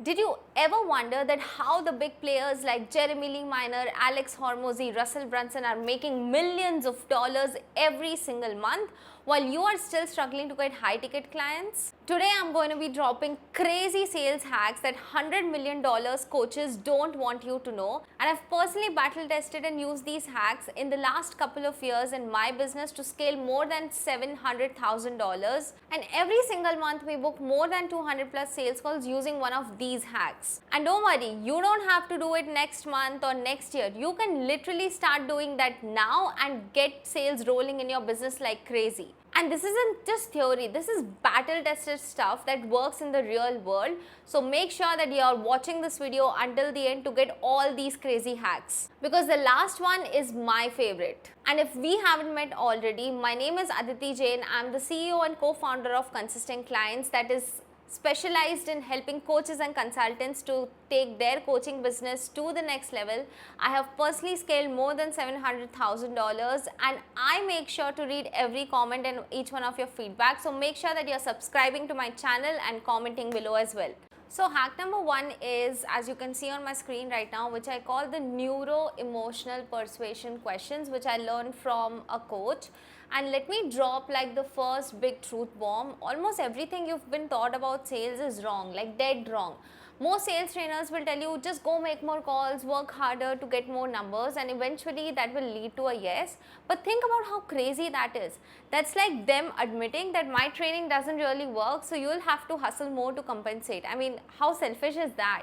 Did you ever wonder that how the big players like Jeremy Lee Minor, Alex Hormozy, Russell Brunson are making millions of dollars every single month while you are still struggling to get high ticket clients? Today I'm going to be dropping crazy sales hacks that $100 million coaches don't want you to know, and I've personally battle tested and used these hacks in the last couple of years in my business to scale more than $700,000, and every single month we book more than 200 plus sales calls using one of these hacks. And don't worry, you don't have to do it next month or next year. You can literally start doing that now and get sales rolling in your business like crazy. And this isn't just theory, this is battle tested stuff that works in the real world. So make sure that you are watching this video until the end to get all these crazy hacks, because the last one is my favorite. And if we haven't met already, my name is Aditi Jain. I'm the CEO and co-founder of Consistent Clients, that is specialized in helping coaches and consultants to take their coaching business to the next level. I have personally scaled more than $700,000, and I make sure to read every comment and each one of your feedback. So make sure that you're subscribing to my channel and commenting below as well. So hack number one is, as you can see on my screen right now, which I call the neuro-emotional persuasion questions, which I learned from a coach. And let me drop like the first big truth bomb. Almost everything you've been taught about sales is wrong, like dead wrong. Most sales trainers will tell you just go make more calls, work harder to get more numbers, and eventually that will lead to a yes. But think about how crazy that is. That's like them admitting that my training doesn't really work, so you'll have to hustle more to compensate. I mean, how selfish is that?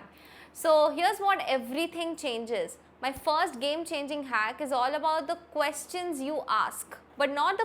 So here's what everything changes. My first game-changing hack is all about the questions you ask, but not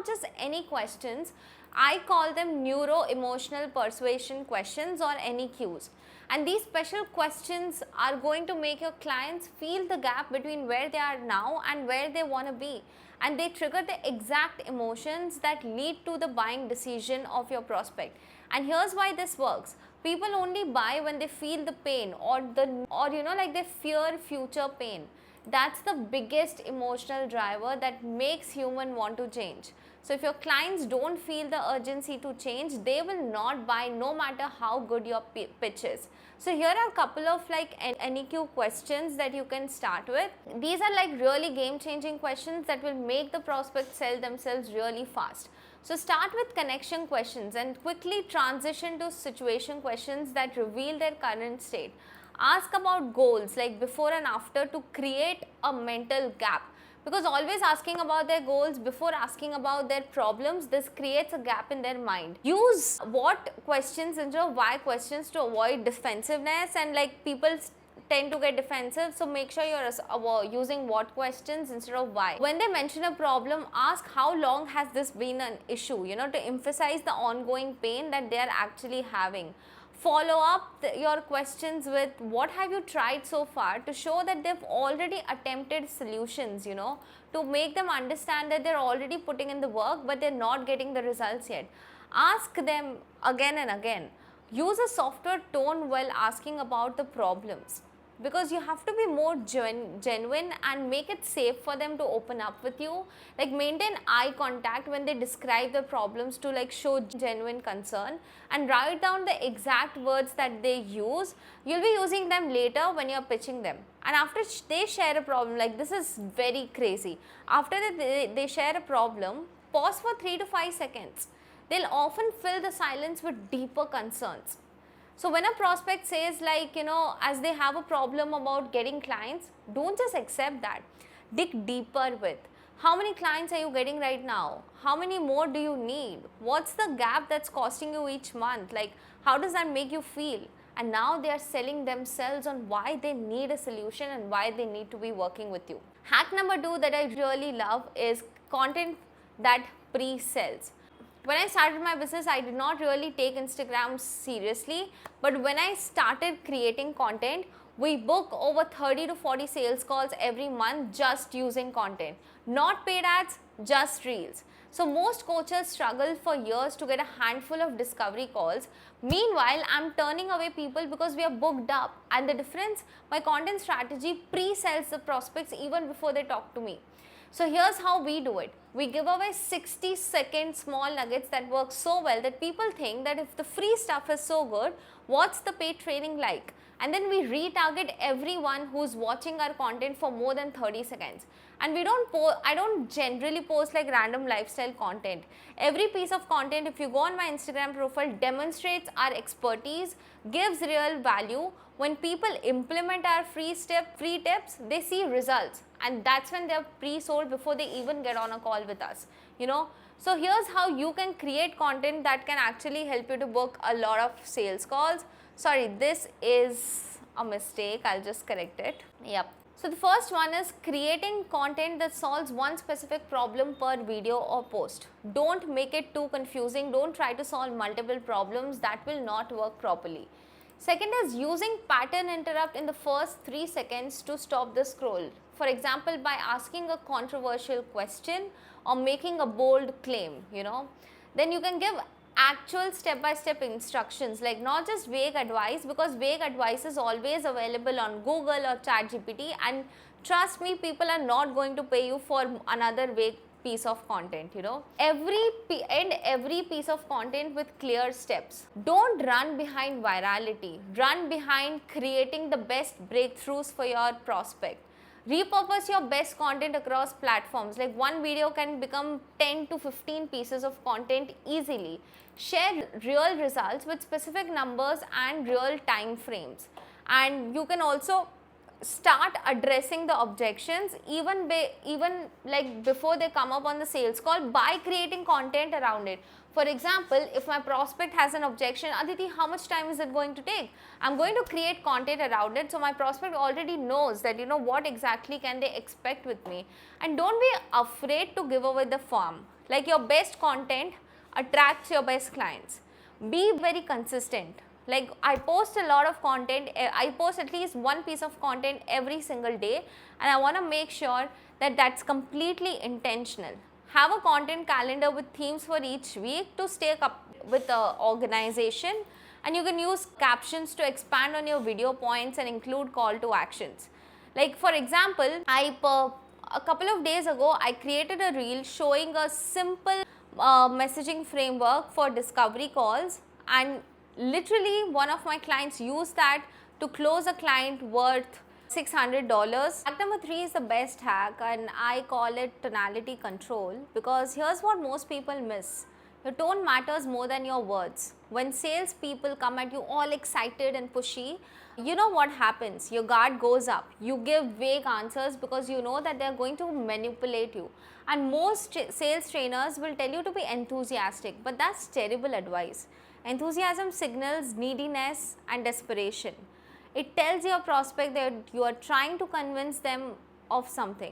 just any questions. I call them neuro-emotional persuasion questions, or NEQs. And these special questions are going to make your clients feel the gap between where they are now and where they want to be. And they trigger the exact emotions that lead to the buying decision of your prospect. And here's why this works. People only buy when they feel the pain, or like they fear future pain. That's the biggest emotional driver that makes human want to change. So if your clients don't feel the urgency to change, they will not buy no matter how good your pitch is. So here are a couple of like NEQ questions that you can start with. These are like really game-changing questions that will make the prospect sell themselves really fast. So start with connection questions and quickly transition to situation questions that reveal their current state. Ask about goals like before and after to create a mental gap, because always asking about their goals before asking about their problems, this creates a gap in their mind. Use what questions instead of why questions to avoid defensiveness, and like people tend to get defensive, so make sure you're using what questions instead of why. When they mention a problem, ask how long has this been an issue, to emphasize the ongoing pain that they are actually having. Follow up your questions with what have you tried so far, to show that they've already attempted solutions, to make them understand that they're already putting in the work but they're not getting the results yet. Ask them again and again. Use a softer tone while asking about the problems, because you have to be more genuine and make it safe for them to open up with you. Like maintain eye contact when they describe the problems to like show genuine concern, and write down the exact words that they use. You'll be using them later when you're pitching them. And after they share a problem, like this is very crazy. After they share a problem, pause for 3 to 5 seconds. They'll often fill the silence with deeper concerns. So when a prospect says like, as they have a problem about getting clients, don't just accept that. Dig deeper with, how many clients are you getting right now? How many more do you need? What's the gap that's costing you each month? Like, how does that make you feel? And now they are selling themselves on why they need a solution and why they need to be working with you. Hack number 2 that I really love is content that pre-sells. When I started my business, I did not really take Instagram seriously, but when I started creating content, we book over 30 to 40 sales calls every month just using content. Not paid ads, just reels. So most coaches struggle for years to get a handful of discovery calls. Meanwhile, I'm turning away people because we are booked up. And the difference, my content strategy pre-sells the prospects even before they talk to me. So here's how we do it. We give away 60-second small nuggets that work so well that people think that if the free stuff is so good, what's the paid training like? And then we retarget everyone who's watching our content for more than 30 seconds. And I don't generally post like random lifestyle content. Every piece of content, if you go on my Instagram profile, demonstrates our expertise, gives real value. When people implement our free tips, they see results, and that's when they're pre-sold before they even get on a call with us, you know. So here's how you can create content that can actually help you to book a lot of sales calls. Sorry, this is a mistake, I'll just correct it. Yep. So the first one is creating content that solves one specific problem per video or post. Don't make it too confusing. Don't try to solve multiple problems. That will not work properly. Second is using pattern interrupt in the first 3 seconds to stop the scroll. For example, by asking a controversial question or making a bold claim, you know. Then you can give actual step-by-step instructions, like not just vague advice, because vague advice is always available on Google or ChatGPT, and trust me, people are not going to pay you for another vague piece of content, you know. End every piece of content with clear steps. Don't run behind virality. Run behind creating the best breakthroughs for your prospect. Repurpose your best content across platforms. Like one video can become 10 to 15 pieces of content easily. Share real results with specific numbers and real time frames. And you can also start addressing the objections even like before they come up on the sales call by creating content around it. For example, if my prospect has an objection, Aditi, how much time is it going to take? I'm going to create content around it, so my prospect already knows that, you know, what exactly can they expect with me. And don't be afraid to give away the farm. Like your best content attracts your best clients. Be very consistent. Like I post a lot of content, I post at least one piece of content every single day, and I want to make sure that that's completely intentional. Have a content calendar with themes for each week to stay up with the organization, and you can use captions to expand on your video points and include call to actions. Like for example, a couple of days ago, I created a reel showing a simple messaging framework for discovery calls, and literally one of my clients used that to close a client worth $600. Hack number 3 is the best hack, and I call it tonality control, because here's what most people miss. Your tone matters more than your words. When sales people come at you all excited and pushy, you know what happens? Your guard goes up. You give vague answers because you know that they're going to manipulate you. And most sales trainers will tell you to be enthusiastic, but that's terrible advice. Enthusiasm signals neediness and desperation. It tells your prospect that you are trying to convince them of something.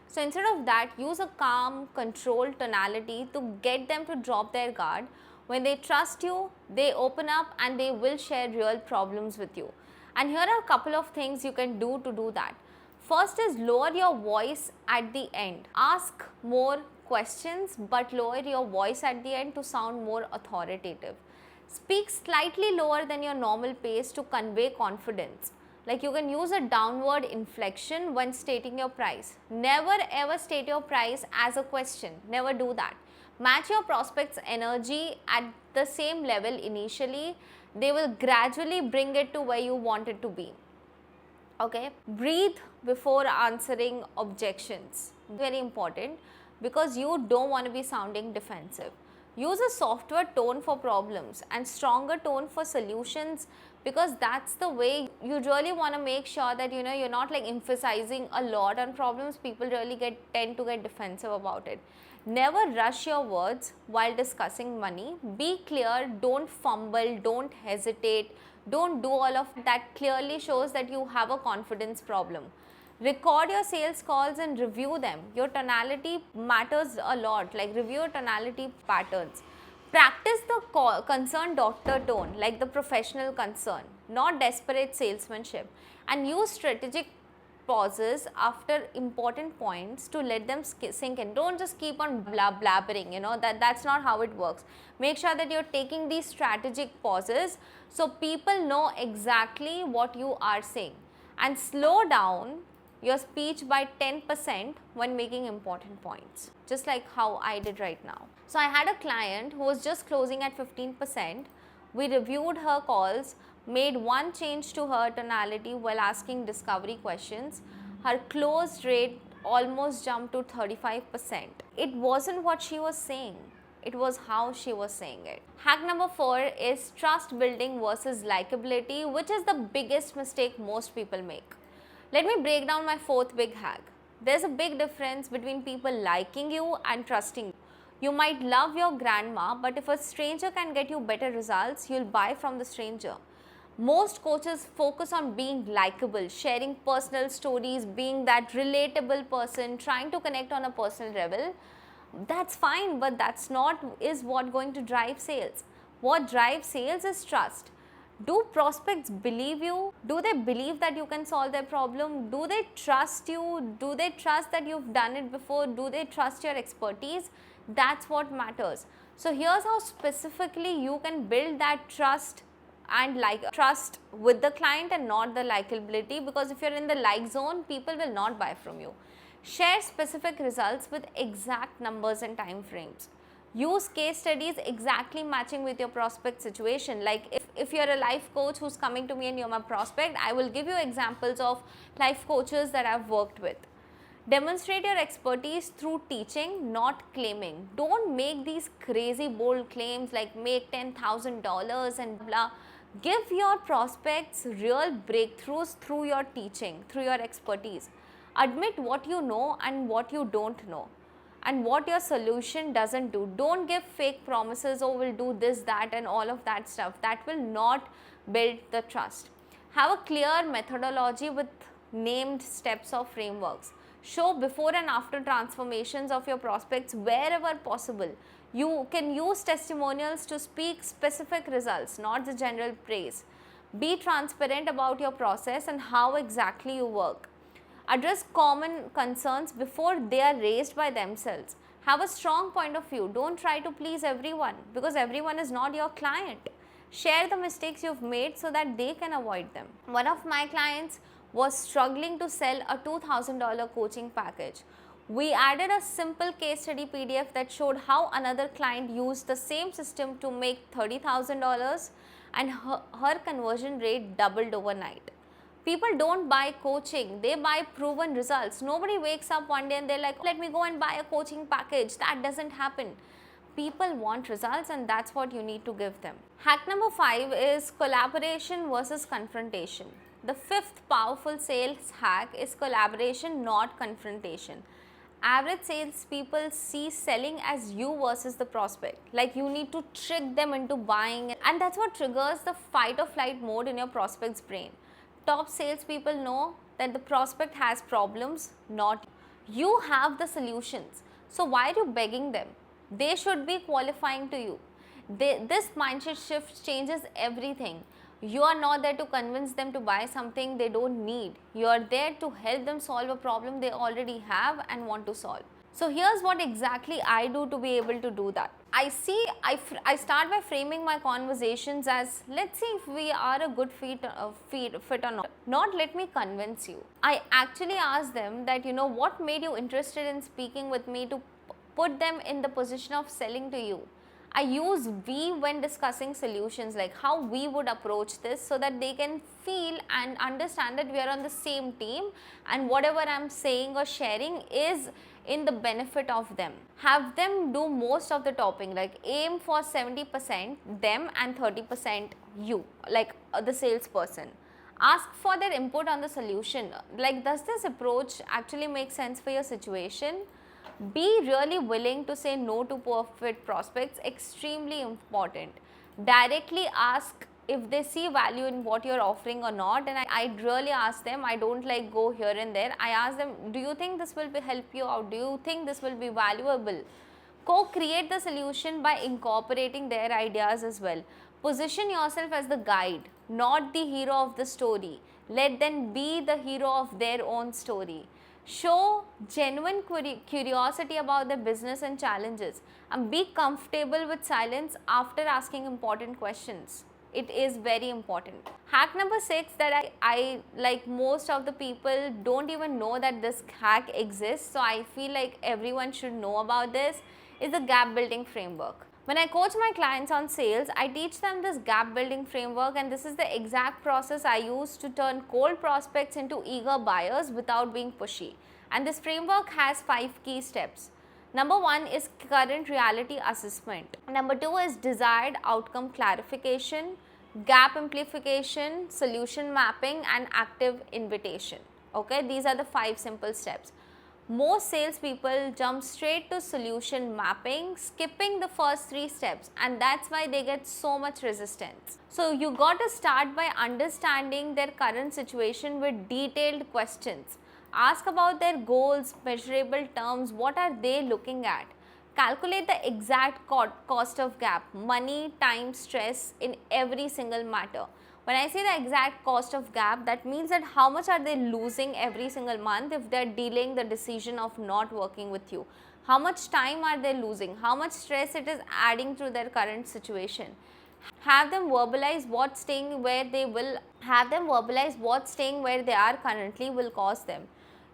So instead of that, use a calm, controlled tonality to get them to drop their guard. When they trust you, they open up and they will share real problems with you. And here are a couple of things you can do to do that. First is lower your voice at the end. Ask more questions, but lower your voice at the end to sound more authoritative. Speak slightly lower than your normal pace to convey confidence. Like you can use a downward inflection when stating your price. Never ever state your price as a question. Never do that. Match your prospect's energy at the same level initially. They will gradually bring it to where you want it to be. Okay. Breathe before answering objections. Very important, because you don't want to be sounding defensive. Use a softer tone for problems and stronger tone for solutions, because that's the way you really want to make sure that, you know, you're not like emphasizing a lot on problems. People really tend to get defensive about it. Never rush your words while discussing money. Be clear, don't fumble, don't hesitate, don't do all of that. Clearly shows that you have a confidence problem. Record your sales calls and review them. Your tonality matters a lot. Like review your tonality patterns. Practice the concerned doctor tone, like the professional concern, not desperate salesmanship. And use strategic pauses after important points to let them sink in. Don't just keep on blabbering, you know, that's not how it works. Make sure that you're taking these strategic pauses so people know exactly what you are saying. And slow down your speech by 10% when making important points, just like how I did right now. So I had a client who was just closing at 15%. We reviewed her calls, made one change to her tonality while asking discovery questions. Her close rate almost jumped to 35%. It wasn't what she was saying, it was how she was saying it. Hack number 4 is trust building versus likability, which is the biggest mistake most people make. Let me break down my fourth big hack. There's a big difference between people liking you and trusting you. You might love your grandma, but if a stranger can get you better results, you'll buy from the stranger. Most coaches focus on being likable, sharing personal stories, being that relatable person, trying to connect on a personal level. That's fine, but that's not is what going to drive sales. What drives sales is trust. Do prospects believe you? Do they believe that you can solve their problem? Do they trust you? Do they trust that you've done it before? Do they trust your expertise? That's what matters. So here's how specifically you can build that trust and trust with the client and not the likability, because if you're in the like zone, people will not buy from you. Share specific results with exact numbers and time frames. Use case studies exactly matching with your prospect situation. Like if you're a life coach who's coming to me and you're my prospect, I will give you examples of life coaches that I've worked with. Demonstrate your expertise through teaching, not claiming. Don't make these crazy bold claims like make $10,000 and blah. Give your prospects real breakthroughs through your teaching, through your expertise. Admit what you know and what you don't know, and what your solution doesn't do. Don't give fake promises, oh we'll do this, that and all of that stuff. That will not build the trust. Have a clear methodology with named steps or frameworks. Show before and after transformations of your prospects wherever possible. You can use testimonials to speak specific results, not the general praise. Be transparent about your process and how exactly you work. Address common concerns before they are raised by themselves. Have a strong point of view. Don't try to please everyone, because everyone is not your client. Share the mistakes you've made so that they can avoid them. One of my clients was struggling to sell a $2,000 coaching package. We added a simple case study PDF that showed how another client used the same system to make $30,000 and her conversion rate doubled overnight. People don't buy coaching, they buy proven results. Nobody wakes up one day and they're like, let me go and buy a coaching package. That doesn't happen. People want results, and that's what you need to give them. Hack number 5 is collaboration versus confrontation. The fifth powerful sales hack is collaboration, not confrontation. Average salespeople see selling as you versus the prospect. Like you need to trick them into buying, and that's what triggers the fight or flight mode in your prospect's brain. Top salespeople know that the prospect has problems, not you. You have the solutions. So why are you begging them? They should be qualifying to you. This mindset shift changes everything. You are not there to convince them to buy something they don't need. You are there to help them solve a problem they already have and want to solve. So here's what exactly I do to be able to do that. I start by framing my conversations as, let's see if we are a good fit or not. Not let me convince you. I actually ask them that, what made you interested in speaking with me, to put them in the position of selling to you. I use we when discussing solutions, like how we would approach this, so that they can feel and understand that we are on the same team and whatever I'm saying or sharing is in the benefit of them. Have them do most of the talking, like aim for 70% them and 30% you, like the salesperson. Ask for their input on the solution, like does this approach actually make sense for your situation? Be really willing to say no to perfect prospects, extremely important. Directly ask if they see value in what you're offering or not, and I'd really ask them. I don't like go here and there. I ask them, do you think this will help you out? Do you think this will be valuable? Co-create the solution by incorporating their ideas as well. Position yourself as the guide, not the hero of the story. Let them be the hero of their own story. Show genuine curiosity about their business and challenges, and be comfortable with silence after asking important questions. It is very important. Hack number 6 that I like most of the people don't even know that this hack exists, so I feel like everyone should know about this, is the gap building framework. When I coach my clients on sales, I teach them this gap building framework, and this is the exact process I use to turn cold prospects into eager buyers without being pushy. And this framework has 5 key steps. Number 1 is current reality assessment. Number 2 is desired outcome clarification, gap amplification, solution mapping, and active invitation. Okay, these are the 5 simple steps. Most salespeople jump straight to solution mapping, skipping the first 3 steps, and that's why they get so much resistance. So you got to start by understanding their current situation with detailed questions. Ask about their goals, measurable terms, what are they looking at. Calculate the exact cost of gap, money, time, stress in every single matter. When I say the exact cost of gap, that means that how much are they losing every single month if they are delaying the decision of not working with you. How much time are they losing? How much stress it is adding to their current situation. Have them verbalize what staying where they are currently will cost them.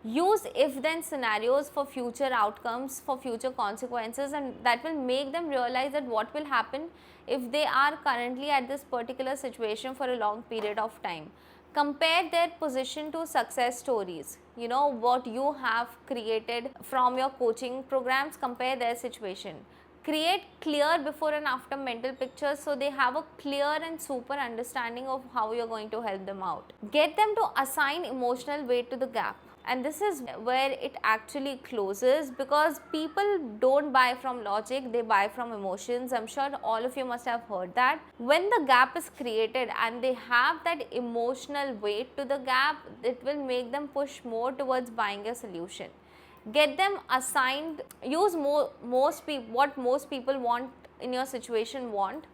Use if-then scenarios for future outcomes, for future consequences, and that will make them realize that what will happen if they are currently at this particular situation for a long period of time. Compare their position to success stories. You know what you have created from your coaching programs, compare their situation. Create clear before and after mental pictures so they have a clear and super understanding of how you're going to help them out. Get them to assign emotional weight to the gap. And this is where it actually closes, because people don't buy from logic, they buy from emotions. I'm sure all of you must have heard that. When the gap is created and they have that emotional weight to the gap, it will make them push more towards buying a solution. Get them assigned, use what most people want in your situation want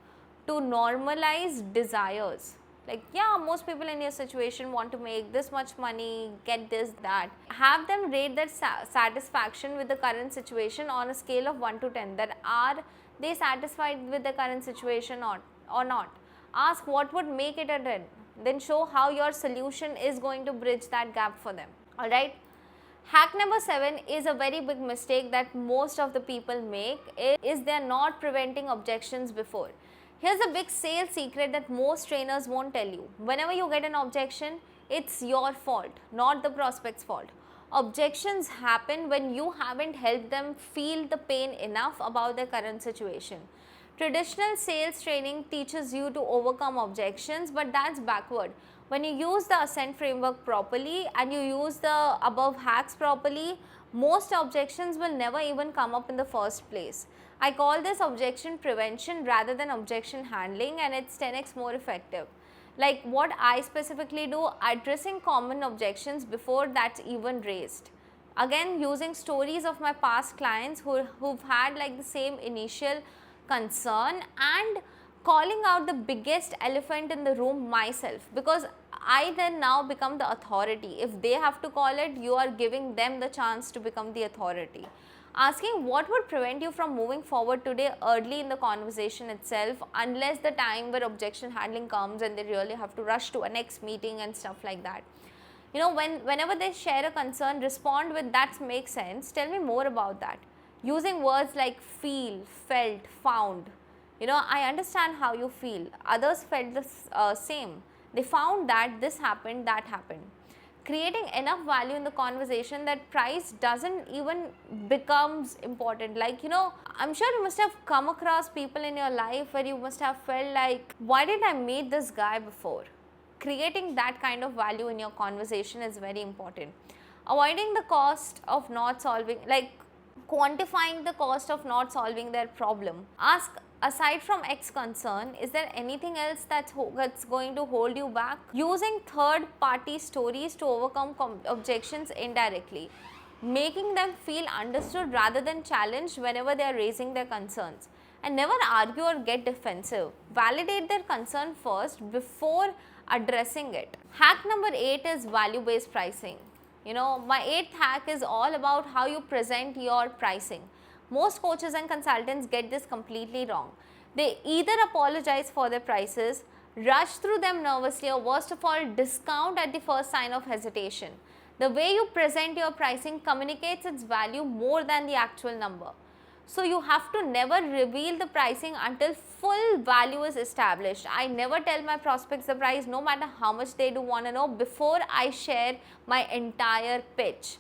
to normalize desires. Like, yeah, most people in your situation want to make this much money, get this, that. Have them rate their satisfaction with the current situation on a scale of 1 to 10. That are they satisfied with the current situation or not? Ask what would make it a 10. Then show how your solution is going to bridge that gap for them. Alright. Hack number 7 is a very big mistake that most of the people make, is they are not preventing objections before. Here's a big sales secret that most trainers won't tell you. Whenever you get an objection, it's your fault, not the prospect's fault. Objections happen when you haven't helped them feel the pain enough about their current situation. Traditional sales training teaches you to overcome objections, but that's backward. When you use the Ascent framework properly and you use the above hacks properly, most objections will never even come up in the first place. I call this objection prevention rather than objection handling, and it's 10x more effective. Like what I specifically do, addressing common objections before that's even raised. Again, using stories of my past clients who've had like the same initial concern, and calling out the biggest elephant in the room myself, because I then now become the authority. If they have to call it, you are giving them the chance to become the authority. Asking what would prevent you from moving forward today early in the conversation itself, unless the time where objection handling comes and they really have to rush to a next meeting and stuff like that. You know, whenever they share a concern, respond with that makes sense, tell me more about that. Using words like feel, felt, found. You know, I understand how you feel. Others felt the same. They found that this happened, that happened. Creating enough value in the conversation that price doesn't even becomes important. Like, you know, I'm sure you must have come across people in your life where you must have felt like, why did I meet this guy before? Creating that kind of value in your conversation is very important. Avoiding the cost of not solving, like quantifying the cost of not solving their problem. Ask, aside from X concern, is there anything else that's going to hold you back? Using third-party stories to overcome objections indirectly. Making them feel understood rather than challenged whenever they are raising their concerns. And never argue or get defensive. Validate their concern first before addressing it. Hack number 8 is value-based pricing. You know, my 8th hack is all about how you present your pricing. Most coaches and consultants get this completely wrong. They either apologize for their prices, rush through them nervously, or worst of all, discount at the first sign of hesitation. The way you present your pricing communicates its value more than the actual number. So you have to never reveal the pricing until full value is established. I never tell my prospects the price, no matter how much they do want to know, before I share my entire pitch.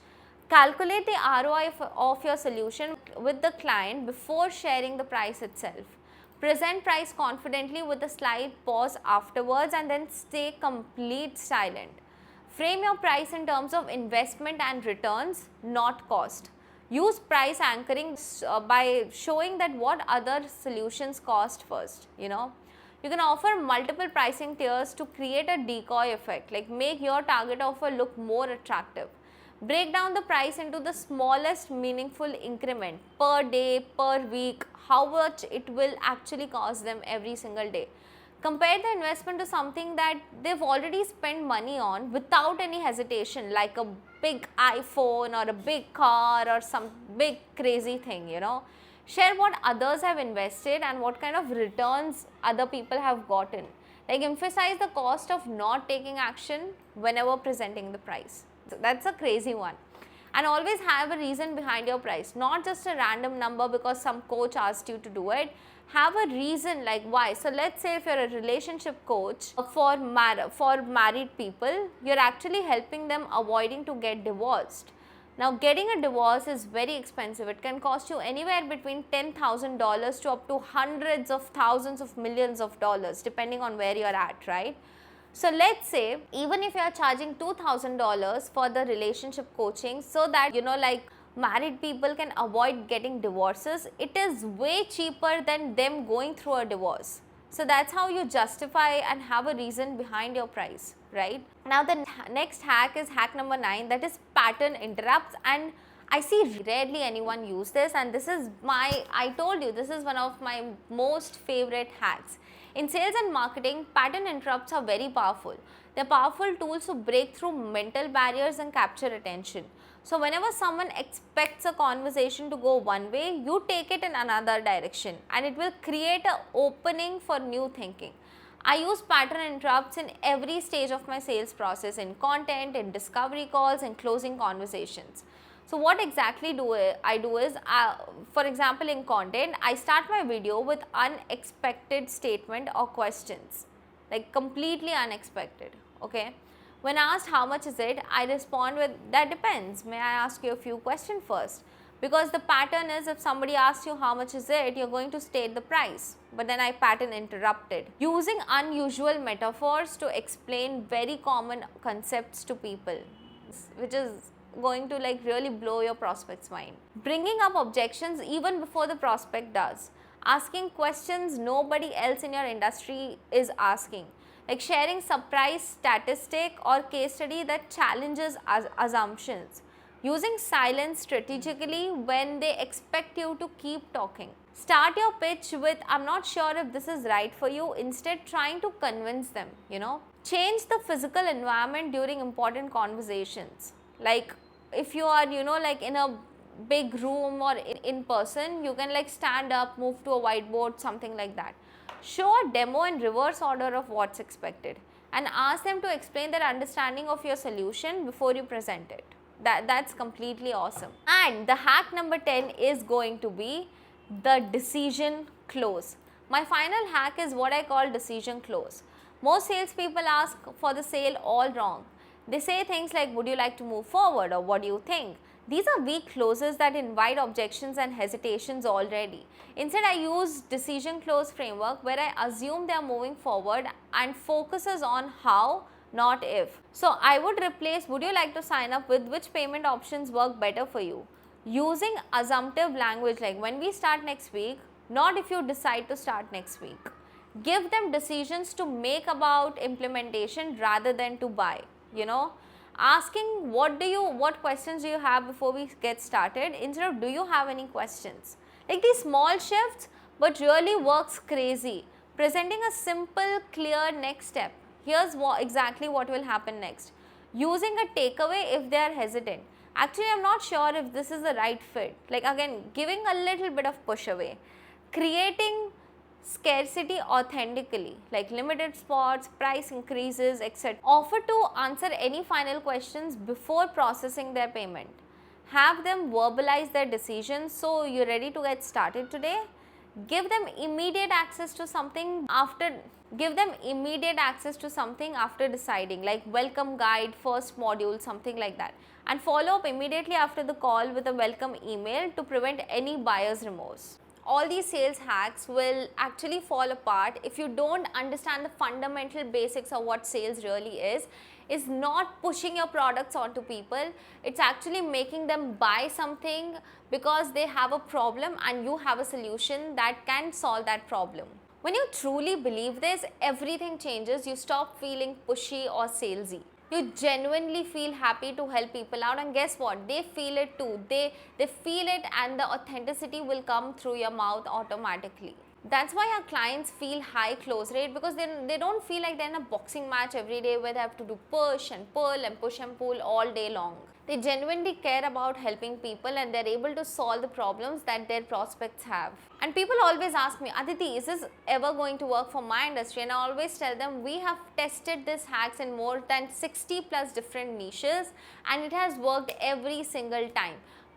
Calculate the ROI of your solution with the client before sharing the price itself. Present price confidently with a slight pause afterwards, and then stay complete silent. Frame your price in terms of investment and returns, not cost. Use price anchoring by showing that what other solutions cost first, you know. You can offer multiple pricing tiers to create a decoy effect, like make your target offer look more attractive. Break down the price into the smallest meaningful increment per day, per week, how much it will actually cost them every single day. Compare the investment to something that they've already spent money on without any hesitation, like a big iPhone or a big car or some big crazy thing, you know. Share what others have invested and what kind of returns other people have gotten. Like, emphasize the cost of not taking action whenever presenting the price. So that's a crazy one. And always have a reason behind your price, not just a random number because some coach asked you to do it. Have a reason, like why. So let's say if you're a relationship coach for married people, you're actually helping them avoiding to get divorced. Now, getting a divorce is very expensive. It can cost you anywhere between $10,000 to up to hundreds of thousands of millions of dollars, depending on where you're at, right? So let's say even if you are charging $2,000 for the relationship coaching, so that, you know, like married people can avoid getting divorces, it is way cheaper than them going through a divorce. So that's how you justify and have a reason behind your price, right? Now the next hack is hack number 9, that is pattern interrupts. And I see rarely anyone use this, and this is I told you, this is one of my most favorite hacks. In sales and marketing, pattern interrupts are very powerful. They're powerful tools to break through mental barriers and capture attention. So whenever someone expects a conversation to go one way, you take it in another direction, and it will create an opening for new thinking. I use pattern interrupts in every stage of my sales process, in content, in discovery calls, and closing conversations. So what exactly I do is, for example, in content, I start my video with unexpected statement or questions, like completely unexpected, okay. When asked how much is it, I respond with, that depends, may I ask you a few questions first? Because the pattern is, if somebody asks you how much is it, you're going to state the price, but then I pattern interrupted. Using unusual metaphors to explain very common concepts to people, which is going to like really blow your prospect's mind. Bringing up objections even before the prospect does. Asking questions nobody else in your industry is asking. Like sharing surprise statistic or case study that challenges assumptions. Using silence strategically when they expect you to keep talking. Start your pitch with, I'm not sure if this is right for you, instead trying to convince them, you know. Change the physical environment during important conversations. Like if you are, you know, like in a big room or in person, you can like stand up, move to a whiteboard, something like that. Show a demo in reverse order of what's expected, and ask them to explain their understanding of your solution before you present it. That's completely awesome. And the hack number 10 is going to be the decision close. My final hack is what I call decision close. Most salespeople ask for the sale all wrong. They say things like, would you like to move forward, or what do you think? These are weak closes that invite objections and hesitations already. Instead, I use decision close framework where I assume they are moving forward and focuses on how, not if. So I would replace would you like to sign up with which payment options work better for you. Using assumptive language like when we start next week, not if you decide to start next week. Give them decisions to make about implementation rather than to buy, you know. Asking what questions do you have before we get started instead of do you have any questions. Like these small shifts but really works crazy. Presenting a simple clear next step. Here's exactly what will happen next. Using a takeaway if they are hesitant. Actually, I'm not sure if this is the right fit. Like again, giving a little bit of push away. Creating scarcity authentically, like limited spots, price increases, etc. Offer to answer any final questions before processing their payment. Have them verbalize their decisions so you're ready to get started today. Give them immediate access to something after deciding, like welcome guide, first module, something like that, and follow up immediately after the call with a welcome email to prevent any buyer's remorse. All these sales hacks will actually fall apart if you don't understand the fundamental basics of what sales really is not pushing your products onto people. It's actually making them buy something because they have a problem and you have a solution that can solve that problem. When you truly believe this, everything changes. You stop feeling pushy or salesy. You genuinely feel happy to help people out, and guess what? They feel it too. They feel it, and the authenticity will come through your mouth automatically. That's why our clients feel high close rate, because they don't feel like they're in a boxing match every day where they have to do push and pull and push and pull all day long. They genuinely care about helping people and they're able to solve the problems that their prospects have. And people always ask me, Aditi, is this ever going to work for my industry? And I always tell them, we have tested these hacks in more than 60 plus different niches and it has worked every single time,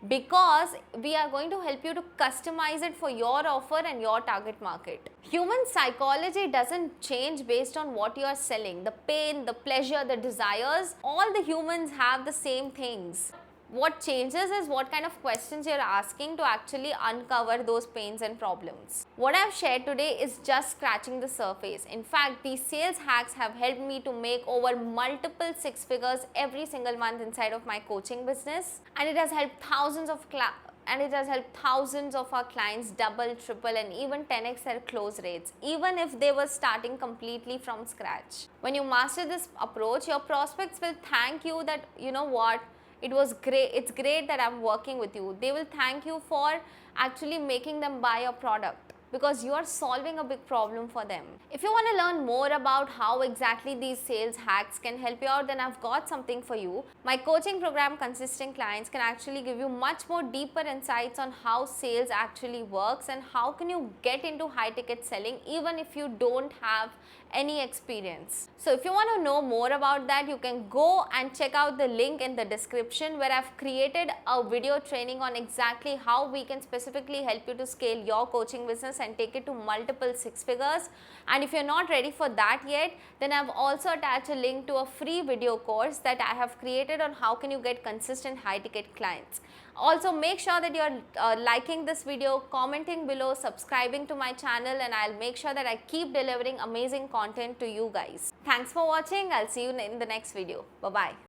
because we are going to help you to customize it for your offer and your target market. Human psychology doesn't change based on what you are selling. The pain, the pleasure, the desires, all the humans have the same things. What changes is what kind of questions you're asking to actually uncover those pains and problems. What I've shared today is just scratching the surface. In fact, these sales hacks have helped me to make over multiple six figures every single month inside of my coaching business, and it has helped thousands of our clients double, triple, and even 10x their close rates, even if they were starting completely from scratch. When you master this approach, your prospects will thank you that, you know what, it was great, it's great that I'm working with you. They will thank you for actually making them buy your product, because you are solving a big problem for them. If you want to learn more about how exactly these sales hacks can help you out, then I've got something for you. My coaching program, Consistent Clients, can actually give you much more deeper insights on how sales actually works and how can you get into high ticket selling even if you don't have any experience. So if you want to know more about that, you can go and check out the link in the description where I've created a video training on exactly how we can specifically help you to scale your coaching business and take it to multiple six figures. And if you're not ready for that yet, then I've also attached a link to a free video course that I have created on how can you get consistent high ticket clients. Also, make sure that you're liking this video, commenting below, subscribing to my channel, and I'll make sure that I keep delivering amazing content to you guys. Thanks for watching. I'll see you in the next video. Bye-bye.